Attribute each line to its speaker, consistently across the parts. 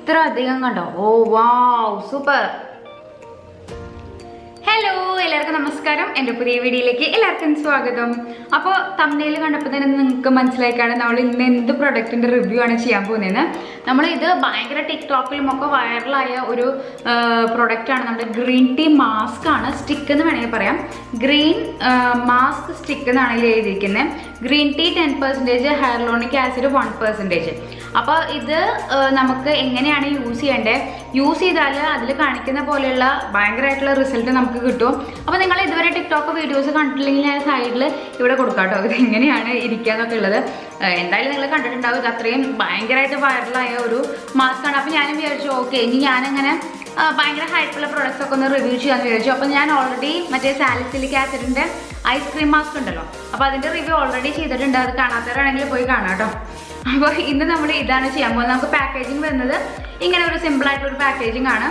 Speaker 1: ഇത്ര അധികം കണ്ടോ? ഓ വാവ്, സൂപ്പർ. ഹലോ, എല്ലാവർക്കും നമസ്കാരം. എൻ്റെ പുതിയ വീഡിയോയിലേക്ക് എല്ലാവർക്കും സ്വാഗതം. അപ്പോൾ തംബ്നെയിൽ കണ്ടപ്പോൾ തന്നെ നിങ്ങൾക്ക് മനസ്സിലാക്കാണ് നമ്മൾ ഇന്ന് എന്ത് പ്രൊഡക്റ്റിൻ്റെ റിവ്യൂ ആണ് ചെയ്യാൻ പോകുന്നതെന്ന്. നമ്മളിത് ഭയങ്കര ടിക്ടോക്കിലും ഒക്കെ വൈറലായ ഒരു പ്രൊഡക്റ്റാണ്. നമ്മുടെ ഗ്രീൻ ടീ മാസ്ക് ആണ്, സ്റ്റിക്ക് എന്ന് വേണമെങ്കിൽ പറയാം. ഗ്രീൻ മാസ്ക് സ്റ്റിക്ക് എന്നാണ് ഇതിൽ എഴുതിയിരിക്കുന്നത്. Green tea 10%, hyaluronic acid 1%. അപ്പോൾ ഇത് നമുക്ക് എങ്ങനെയാണ് യൂസ് ചെയ്യേണ്ടത്, യൂസ് ചെയ്താൽ അതിൽ കാണിക്കുന്ന പോലെയുള്ള ഭയങ്കരമായിട്ടുള്ള റിസൾട്ട് നമുക്ക് കിട്ടും. അപ്പോൾ നിങ്ങൾ ഇതുവരെ ടിക്ടോക്ക് വീഡിയോസ് കണ്ടിട്ടില്ലെങ്കിൽ ഞാൻ സൈഡിൽ ഇവിടെ കൊടുക്കാം കേട്ടോ, ഇത് എങ്ങനെയാണ് ഇരിക്കുക എന്നൊക്കെ ഉള്ളത്. എന്തായാലും നിങ്ങൾ കണ്ടിട്ടുണ്ടാവും. ഇത് അത്രയും ഭയങ്കരമായിട്ട് വൈറലായ ഒരു മാസ്കാണ്. അപ്പോൾ ഞാനും വിചാരിച്ചു ഓക്കെ, ഇനി ഞാനങ്ങനെ ഭയങ്കര ഹൈപ്പുള്ള പ്രൊഡക്ട്സ് ഒക്കെ ഒന്ന് റിവ്യൂ ചെയ്യാമെന്ന് വിചാരിച്ചു. അപ്പോൾ ഞാൻ ഓൾറെഡി മറ്റേ സാലിസിലിക് ആസിഡിൻ്റെ ഐസ്ക്രീം മാസ്ക് ഉണ്ടല്ലോ, അപ്പോൾ അതിൻ്റെ റിവ്യൂ ഓൾറെഡി ചെയ്തിട്ടുണ്ട്. അത് കാണാത്തവരാണെങ്കിൽ പോയി കാണാം കേട്ടോ. അപ്പോൾ ഇന്ന് നമ്മൾ ഇതാണ് ചെയ്യാൻ പോകുന്നത്. നമുക്ക് പാക്കേജിങ് വരുന്നത് ഇങ്ങനെ ഒരു സിമ്പിളായിട്ടൊരു പാക്കേജിങ് ആണ്.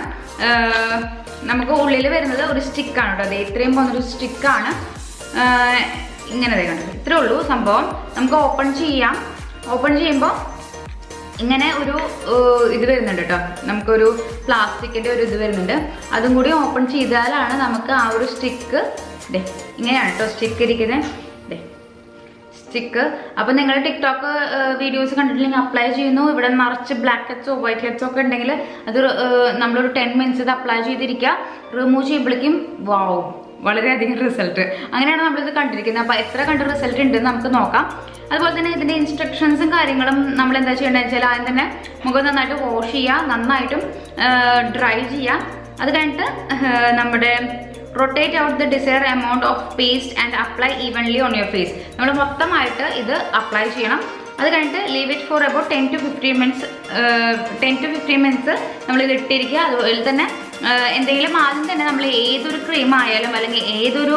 Speaker 1: നമുക്ക് ഉള്ളിൽ വരുന്നത് ഒരു സ്റ്റിക്കാണ് കേട്ടോ. അത് ഇത്രയും പോകുന്നൊരു സ്റ്റിക്കാണ്. ഇങ്ങനെ കണ്ടത് ഇത്രേ ഉള്ളൂ സംഭവം. നമുക്ക് ഓപ്പൺ ചെയ്യാം. ഓപ്പൺ ചെയ്യുമ്പോൾ ഇങ്ങനെ ഒരു ഇത് വരുന്നുണ്ട് കേട്ടോ. നമുക്കൊരു പ്ലാസ്റ്റിക്കിൻ്റെ ഒരു ഇത് വരുന്നുണ്ട്. അതും കൂടി ഓപ്പൺ ചെയ്താലാണ് നമുക്ക് ആ ഒരു സ്റ്റിക്ക് ഇങ്ങനെയാണ് കേട്ടോ സ്റ്റിക്ക് ഇരിക്കുന്നത്. സ്റ്റിക്ക്. അപ്പോൾ നിങ്ങൾ ടിക്ടോക്ക് വീഡിയോസ് കണ്ടിട്ടില്ലെങ്കിൽ അപ്ലൈ ചെയ്യുന്നു. ഇവിടെ നിറച്ച് ബ്ലാക്ക് ഹെഡ്സോ വൈറ്റ് ഹെഡ്സോ ഒക്കെ ഉണ്ടെങ്കിൽ അത് നമ്മളൊരു 10 മിനിറ്റ്സ് ഇത് അപ്ലൈ ചെയ്തിരിക്കുക. റിമൂവ് ചെയ്യുമ്പോഴേക്കും വാവ്, വളരെയധികം റിസൾട്ട്. അങ്ങനെയാണ് നമ്മളിത് കണ്ടിരിക്കുന്നത്. അപ്പോൾ എത്ര കണ്ട് റിസൾട്ട് ഉണ്ടെന്ന് നമുക്ക് നോക്കാം. അതുപോലെ തന്നെ ഇതിൻ്റെ ഇൻസ്ട്രക്ഷൻസും കാര്യങ്ങളും നമ്മൾ എന്താ ചെയ്യേണ്ടതെന്ന് വെച്ചാൽ ആദ്യം തന്നെ മുഖം നന്നായിട്ട് വാഷ് ചെയ്യുക, നന്നായിട്ടും ഡ്രൈ ചെയ്യുക. അത് കഴിഞ്ഞിട്ട് നമ്മുടെ rotate out the desire amount of paste and apply evenly on your face. നമ്മൾ മൊത്തമായിട്ട് ഇത് അപ്ലൈ ചെയ്യണം. അത് കഴിഞ്ഞിട്ട് leave it for about 10 to 15 minutes നമ്മളിത് ഇട്ടിരിക്കുക. അതുപോലെ തന്നെ എന്തെങ്കിലും ആദ്യം തന്നെ നമ്മൾ ഏതൊരു ക്രീം ആയാലും അല്ലെങ്കിൽ ഏതൊരു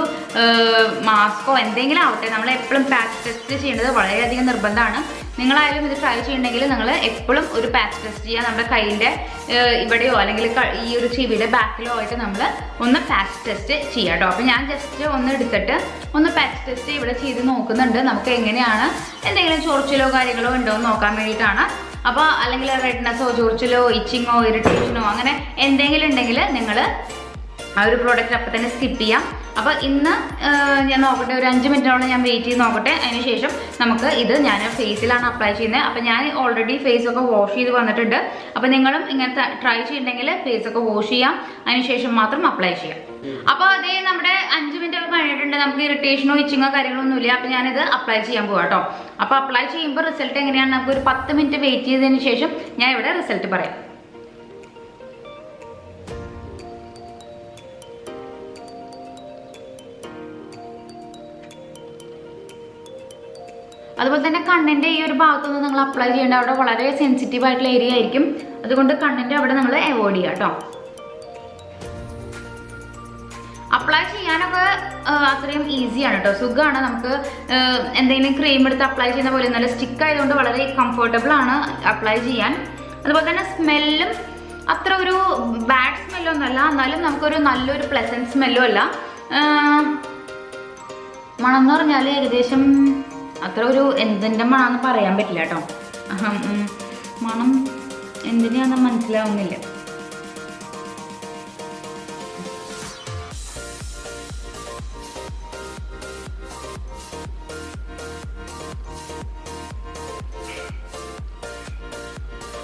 Speaker 1: മാസ്കോ എന്തെങ്കിലും ആവട്ടെ, നമ്മൾ എപ്പോഴും പാച്ച് ടെസ്റ്റ് ചെയ്യേണ്ടത് വളരെയധികം നിർബന്ധമാണ്. നിങ്ങളായാലും ഇത് ട്രൈ ചെയ്യണമെങ്കിൽ നിങ്ങൾ എപ്പോഴും ഒരു പാച്ച് ടെസ്റ്റ് ചെയ്യുക. നമ്മുടെ കയ്യിൻ്റെ ഇവിടെയോ അല്ലെങ്കിൽ ഈ ഒരു ചെവിയുടെ ബാക്കിലോ ആയിട്ട് നമ്മൾ ഒന്ന് പാച്ച് ടെസ്റ്റ് ചെയ്യാം കേട്ടോ. അപ്പോൾ ഞാൻ ജസ്റ്റ് ഒന്ന് എടുത്തിട്ട് ഒന്ന് പാച്ച് ടെസ്റ്റ് ഇവിടെ ചെയ്ത് നോക്കുന്നുണ്ട്. നമുക്ക് എങ്ങനെയാണ് എന്തെങ്കിലും ചൊറിച്ചിലോ കാര്യങ്ങളോ ഉണ്ടോ എന്ന് നോക്കാൻ വേണ്ടിയിട്ടാണ്. അപ്പോൾ അല്ലെങ്കിൽ റെഡ്നെസ്സോ ചൊറിച്ചിലോ ഇച്ചിങ്ങോ ഇറിറ്റേഷനോ അങ്ങനെ എന്തെങ്കിലും ഉണ്ടെങ്കിൽ നിങ്ങൾ ആ ഒരു പ്രോഡക്റ്റ് അപ്പം തന്നെ സ്കിപ്പ് ചെയ്യാം. അപ്പോൾ ഇന്ന് ഞാൻ നോക്കട്ടെ, ഒരു 5 മിനിറ്റോളം ഞാൻ വെയിറ്റ് ചെയ്ത് നോക്കട്ടെ. അതിന് ശേഷം നമുക്ക് ഇത് ഞാൻ ഫേസിലാണ് അപ്ലൈ ചെയ്യുന്നത്. അപ്പോൾ ഞാൻ ഓൾറെഡി ഫേസൊക്കെ വാഷ് ചെയ്ത് വന്നിട്ടുണ്ട്. അപ്പോൾ നിങ്ങളും ഇങ്ങനത്തെ ട്രൈ ചെയ്തിട്ടുണ്ടെങ്കിൽ ഫേസൊക്കെ വാഷ് ചെയ്യാം, അതിന് ശേഷം മാത്രം അപ്ലൈ ചെയ്യാം. അപ്പോൾ അതേ നമ്മുടെ 5 മിനിറ്റ് ഒക്കെ കഴിഞ്ഞിട്ടുണ്ട്. നമുക്ക് ഇറിറ്റേഷനോ ഇച്ചിങ്ങോ കാര്യങ്ങളൊന്നും ഇല്ല. അപ്പോൾ ഞാനിത് അപ്ലൈ ചെയ്യാൻ പോകാം കേട്ടോ. അപ്പോൾ അപ്ലൈ ചെയ്യുമ്പോൾ റിസൾട്ട് എങ്ങനെയാണ്, നമുക്ക് ഒരു 10 മിനിറ്റ് വെയിറ്റ് ചെയ്തതിന് ശേഷം ഞാൻ ഇവിടെ റിസൾട്ട് പറയാം. അതുപോലെ തന്നെ കണ്ണിൻ്റെ ഈ ഒരു ഭാഗത്തൊന്നും നിങ്ങൾ അപ്ലൈ ചെയ്യേണ്ട, അവിടെ വളരെ സെൻസിറ്റീവ് ആയിട്ടുള്ള ഏരിയ ആയിരിക്കും. അതുകൊണ്ട് കണ്ണിൻ്റെ അവിടെ നമ്മൾ അവോയ്ഡ് ചെയ്യുക കേട്ടോ. അപ്ലൈ ചെയ്യാനൊക്കെ അത്രയും ഈസിയാണ് കേട്ടോ, സുഖമാണ്. നമുക്ക് എന്തെങ്കിലും ക്രീം എടുത്ത് അപ്ലൈ ചെയ്യുന്ന പോലെ നല്ല സ്റ്റിക്ക് ആയതുകൊണ്ട് വളരെ കംഫർട്ടബിൾ ആണ് അപ്ലൈ ചെയ്യാൻ. അതുപോലെ തന്നെ സ്മെല്ലും അത്ര ഒരു ബാഡ് സ്മെല്ലൊന്നും അല്ല, എന്നാലും നമുക്കൊരു നല്ലൊരു പ്ലസൻറ്റ് സ്മെല്ലും അല്ല. മണം എന്ന് പറഞ്ഞാൽ ഏകദേശം അത്ര ഒരു എന്തിൻ്റെ മണമെന്ന് പറയാൻ പറ്റില്ല കേട്ടോ. മണം എന്തിനാന്ന് മനസ്സിലാവുന്നില്ല.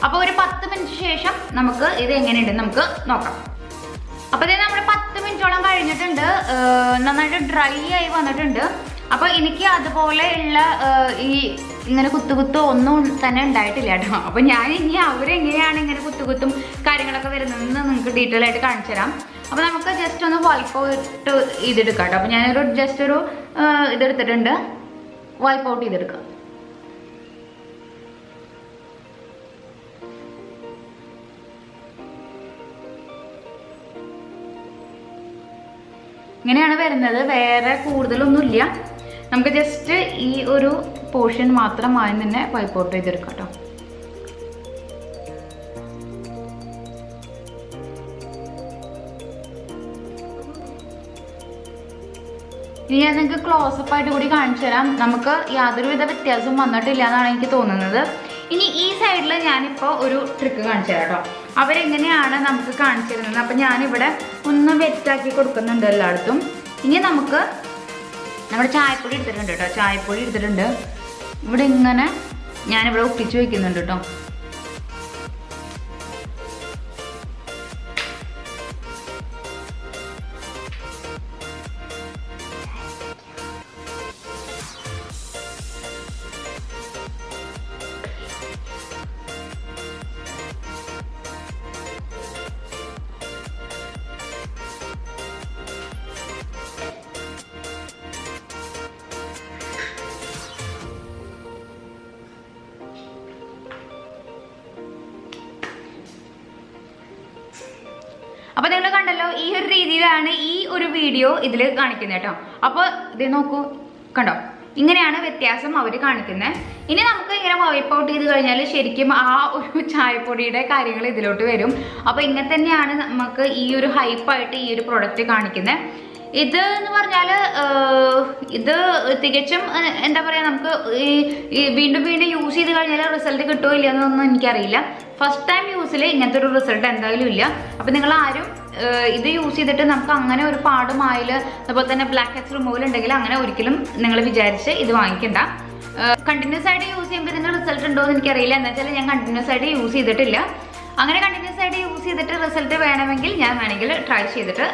Speaker 1: അപ്പോൾ ഒരു 10 മിനിറ്റ് ശേഷം നമുക്ക് ഇത് എങ്ങനെയുണ്ടെന്ന് നമുക്ക് നോക്കാം. അപ്പോൾ ഇത് നമ്മൾ 10 മിനിറ്റോളം കഴിഞ്ഞിട്ടുണ്ട്. നന്നായിട്ട് ഡ്രൈ ആയി വന്നിട്ടുണ്ട്. അപ്പോൾ എനിക്ക് അതുപോലെയുള്ള ഈ ഇങ്ങനെ കുത്തുകുത്തോ ഒന്നും തന്നെ ഉണ്ടായിട്ടില്ല കേട്ടോ. അപ്പോൾ ഞാൻ ഇനി അവരെങ്ങനെയാണ് ഇങ്ങനെ കുത്തുകുത്തും കാര്യങ്ങളൊക്കെ വരുന്നതെന്ന് നിങ്ങൾക്ക് ഡീറ്റെയിൽ ആയിട്ട് കാണിച്ചു തരാം. അപ്പോൾ നമുക്ക് ജസ്റ്റ് ഒന്ന് വൈപ്പ് ഔട്ട് ചെയ്തെടുക്കാം കേട്ടോ. അപ്പോൾ ഞാനൊരു ജസ്റ്റ് ഒരു ഇതെടുത്തിട്ടുണ്ട്, വൈപ്പ് ഔട്ട് ചെയ്തെടുക്കാം. ഇങ്ങനെയാണ് വരുന്നത്, വേറെ കൂടുതലൊന്നുമില്ല. നമുക്ക് ജസ്റ്റ് ഈ ഒരു പോർഷൻ മാത്രം ആദ്യം തന്നെ വൈപ്പ് ഔട്ട് ചെയ്തെടുക്കാം കേട്ടോ. ഇനി ഞാൻ നിങ്ങൾക്ക് ക്ലോസപ്പ് ആയിട്ട് കൂടി കാണിച്ചു തരാം. നമുക്ക് യാതൊരുവിധ വ്യത്യാസവും വന്നിട്ടില്ല എന്നാണ് എനിക്ക് തോന്നുന്നത്. ഇനി ഈ സൈഡിൽ ഞാനിപ്പോൾ ഒരു ട്രിക്ക് കാണിച്ചു തരാം കേട്ടോ. അവരെങ്ങനെയാണ് നമുക്ക് കാണിച്ചു തരുന്നത്. അപ്പം ഞാനിവിടെ ഒന്ന് വെറ്റാക്കി കൊടുക്കുന്നുണ്ട് എല്ലായിടത്തും. ഇനി നമുക്ക് നമ്മുടെ ചായപ്പൊടി എടുത്തിട്ടുണ്ട് കേട്ടോ. ചായപ്പൊടി എടുത്തിട്ടുണ്ട്. ഇവിടെ ഇങ്ങനെ ഞാനിവിടെ ഒട്ടിച്ച് വയ്ക്കുന്നുണ്ട് കേട്ടോ. അപ്പോൾ നിങ്ങൾ കണ്ടല്ലോ, ഈ ഒരു രീതിയിലാണ് ഈ ഒരു വീഡിയോ ഇതിൽ കാണിക്കുന്നത് കേട്ടോ. അപ്പോൾ ഇത് നോക്കൂ, കണ്ടോ, ഇങ്ങനെയാണ് വ്യത്യാസം അവർ കാണിക്കുന്നത്. ഇനി നമുക്ക് ഇങ്ങനെ വൈപ്പ് ഔട്ട് ചെയ്ത് കഴിഞ്ഞാൽ ശരിക്കും ആ ഒരു ചായപ്പൊടിയുടെ കാര്യങ്ങൾ ഇതിലോട്ട് വരും. അപ്പോൾ ഇങ്ങനെ തന്നെയാണ് നമുക്ക് ഈ ഒരു ഹൈപ്പായിട്ട് ഈ ഒരു പ്രൊഡക്റ്റ് കാണിക്കുന്നത്. ഇത് എന്ന് പറഞ്ഞാൽ ഇത് തികച്ചും എന്താ പറയുക, നമുക്ക് ഈ വീണ്ടും വീണ്ടും യൂസ് ചെയ്ത് കഴിഞ്ഞാൽ റിസൾട്ട് കിട്ടുമോ ഇല്ല എന്നൊന്നും എനിക്കറിയില്ല. ഫസ്റ്റ് ടൈം യൂസിൽ ഇങ്ങനത്തെ ഒരു റിസൾട്ട് എന്തായാലും ഇല്ല. അപ്പം നിങ്ങൾ ആരും ഇത് യൂസ് ചെയ്തിട്ട് നമുക്ക് അങ്ങനെ ഒരു പാടുമായിൽ അതുപോലെ തന്നെ ബ്ലാക്ക് ഹെഡ്സ് റിമൂവൽ ഉണ്ടെങ്കിൽ അങ്ങനെ ഒരിക്കലും നിങ്ങൾ വിചാരിച്ച് ഇത് വാങ്ങിക്കണ്ട. കണ്ടിന്യൂസ് ആയിട്ട് യൂസ് ചെയ്യുമ്പോൾ ഇതിൻ്റെ റിസൾട്ട് ഉണ്ടോ എന്ന് എനിക്കറിയില്ല. എന്താ വെച്ചാൽ ഞാൻ കണ്ടിന്യൂസ് ആയിട്ട് യൂസ് ചെയ്തിട്ടില്ല. അങ്ങനെ കണ്ടിന്യൂസ് ആയിട്ട് യൂസ് ചെയ്തിട്ട് റിസൾട്ട് വേണമെങ്കിൽ ഞാൻ വേണമെങ്കിൽ ട്രൈ ചെയ്തിട്ട്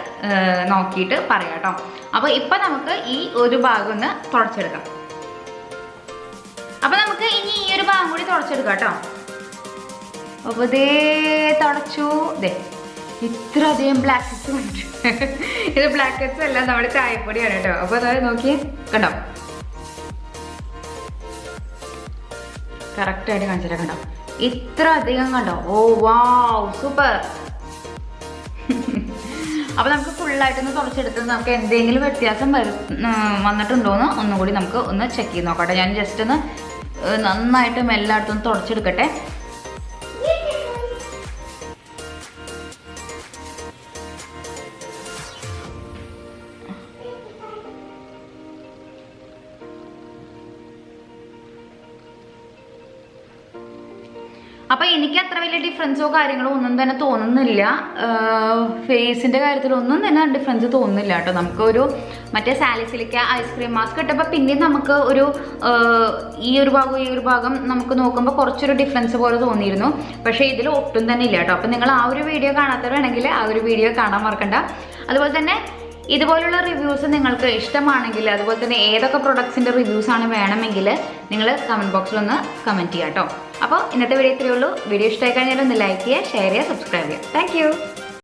Speaker 1: നോക്കിയിട്ട് പറയാം കേട്ടോ. അപ്പോൾ ഇപ്പം നമുക്ക് ഈ ഒരു ഭാഗം ഒന്ന് തുടച്ചെടുക്കാം. അപ്പം നമുക്ക് ഇനി ഈ ഒരു ഭാഗം കൂടി തുടച്ചെടുക്കാം കേട്ടോ. അപ്പോൾ ഇതേ തുടച്ചു. ഇതേ ഇത്ര അധികം ബ്ലാക്ക് ഹെഡ്സ് വന്നിട്ടുണ്ട്. ഇത് ബ്ലാക്ക് ഹെഡ്സ് അല്ല, നമ്മുടെ ചായപ്പൊടിയാണ് കേട്ടോ. അപ്പോൾ അതായത് നോക്കിയേ, കണ്ടോ, കറക്റ്റായിട്ട് കാണിച്ചിട്ട് കണ്ടോ, ഇത്ര അധികം കണ്ടോ. ഓ വാവ്, സൂപ്പർ. അപ്പോൾ നമുക്ക് ഫുള്ളായിട്ടൊന്ന് തുടച്ചെടുത്ത് നമുക്ക് എന്തെങ്കിലും വ്യത്യാസം വന്നിട്ടുണ്ടോയെന്ന് ഒന്നുകൂടി നമുക്ക് ഒന്ന് ചെക്ക് ചെയ്ത് നോക്കട്ടെ. ഞാൻ ജസ്റ്റ് ഒന്ന് നന്നായിട്ട് എല്ലായിടത്തും തുടച്ചെടുക്കട്ടെ. അപ്പോൾ എനിക്ക് അത്ര വലിയ ഡിഫറൻസോ കാര്യങ്ങളോ ഒന്നും തന്നെ തോന്നുന്നില്ല. ഫേസിൻ്റെ കാര്യത്തിലൊന്നും തന്നെ ഡിഫറൻസ് തോന്നുന്നില്ല കേട്ടോ. നമുക്കൊരു മറ്റേ സാലിസിലിക്ക ഐസ്ക്രീം മാസ്ക് ഇട്ടപ്പോൾ പിന്നെയും നമുക്ക് ഒരു ഈ ഒരു ഭാഗം നമുക്ക് നോക്കുമ്പോൾ കുറച്ചൊരു ഡിഫറൻസ് പോലെ തോന്നിയിരുന്നു. പക്ഷേ ഇതിൽ ഒട്ടും തന്നെ ഇല്ല കേട്ടോ. അപ്പോൾ നിങ്ങൾ ആ ഒരു വീഡിയോ കാണാത്തവരാണെങ്കിൽ ആ ഒരു വീഡിയോ കാണാൻ മറക്കണ്ട. അതുപോലെ തന്നെ ഇതുപോലുള്ള റിവ്യൂസ് നിങ്ങൾക്ക് ഇഷ്ടമാണെങ്കിൽ, അതുപോലെ തന്നെ ഏതൊക്കെ പ്രൊഡക്ട്സിൻ്റെ റിവ്യൂസാണ് വേണമെങ്കിൽ നിങ്ങൾ കമൻറ്റ് ബോക്സിലൊന്ന് കമൻറ്റ് ചെയ്യാം കേട്ടോ. അപ്പോൾ ഇന്നത്തെ വീഡിയോ ഇത്രയേ ഉള്ളൂ. വീഡിയോ ഇഷ്ടമായി കഴിഞ്ഞാൽ ഒന്ന് ലൈക്ക് ചെയ്യുക, ഷെയർ ചെയ്യുക, സബ്സ്ക്രൈബ് ചെയ്യുക. താങ്ക്